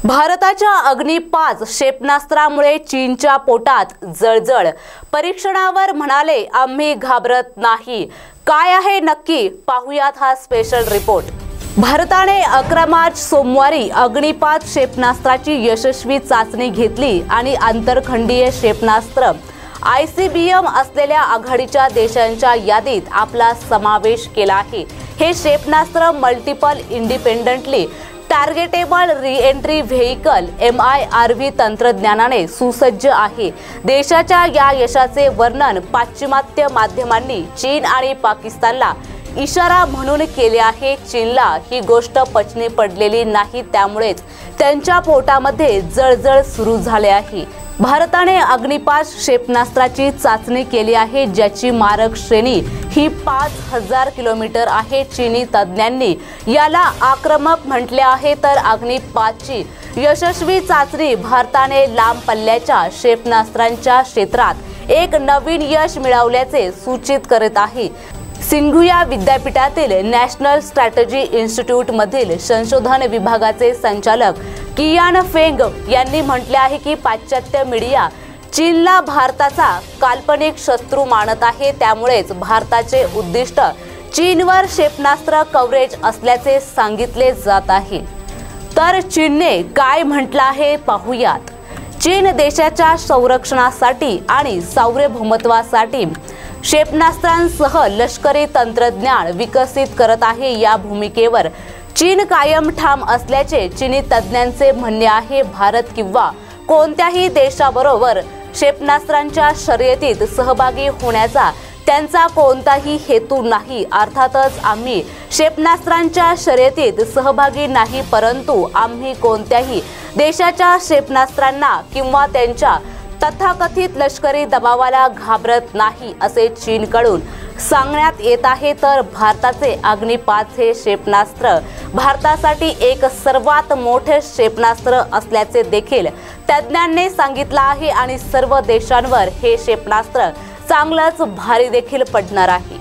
भारताच्या अग्नि-5 क्षेपणास्त्रामुळे चीनच्या पोटात जळजळ। परीक्षणावर म्हणाले आम्ही घाबरत नाही। काय आहे नक्की पाहूयात हा स्पेशल रिपोर्ट। भारताने 11 मार्च सोमवारी अग्नि-5 क्षेपणास्त्राची यशस्वी चाचणी घेतली आणि आंतरखंडीय क्षेपणास्त्र ICBM असलेल्या आघाडीच्या देशांच्या यादीत आपला समावेश केला आहे। हे क्षेपणास्त्र multiple independently targetable reentry vehicle MIRV तंत्रज्ञानाने सुसज्ज आहे। देशाच्या या यशाचे वर्णन पाश्चिमात्य माध्यमांनी चीन आणि पाकिस्तानला इशारा म्हणून केले आहे। चीनला ही गोष्ट पचनी पडलेली नाही, त्यामुळेच त्यांच्या पोटामध्ये जळजळ सुरू झाले आहे। भारताने अग्नि-5 क्षेपणास्त्राची चाचणी केली आहे, ज्याची मारक श्रेणी ही 5000 किलोमीटर आहे। चीनी तज्ञांनी याला आक्रमक म्हटले आहे, तर अग्नि-5 ची यशस्वी चाचणी भारताने लांब पल्ल्याच्या क्षेपणास्त्रांच्या क्षेत्रात एक नवीन यश मिळवल्याचे सूचित करत आहे। सिंघुया विद्यापीठातील नॅशनल स्ट्रॅटेजी इन्स्टिट्यूट मधील संशोधन विभागाचे संचालक कियान फेंग यांनी म्हटले आहे की पाश्चात्य मीडिया चीनला भारताचा काल्पनिक शत्रू मानत आहे, त्यामुळेच भारताचे उद्दिष्ट चीनवर क्षेपणास्त्र कव्हरेज असल्याचे सांगितले जात आहे। तर चीनने काय म्हटलं आहे पाहूयात। चीन देशाच्या संरक्षणासाठी आणि सार्वभौमत्वासाठी क्षेपणास्त्रांसह लष्करी तंत्रज्ञान विकसित करत आहे। या भूमिकेवर चीन कायम ठाम असल्याचे चीनी तज्ञांचे म्हणणे आहे। भारत किंवा कोणत्याही देशाबरोबर क्षेपणास्त्रांच्या शर्यतीत सहभागी होण्याचा त्यांचा कोणताही हेतू नाही। अर्थातच आम्ही क्षेपणास्त्रांच्या शर्यतीत सहभागी नाही, परंतु आम्ही कोणत्याही देशाच्या क्षेपणास्त्रांना किंवा त्यांच्या तथाकथित लष्करी दबावाला घाबरत नाही, असे चीनकडून सांगण्यात येत आहे। तर भारताचे अग्नि-5 हे क्षेपणास्त्र भारतासाठी एक सर्वात मोठे क्षेपणास्त्र असल्याचे देखील तज्ञांनी सांगितले आहे आणि सर्व देशांवर हे क्षेपणास्त्र चांगलंच भारी देखील पडणार आहे।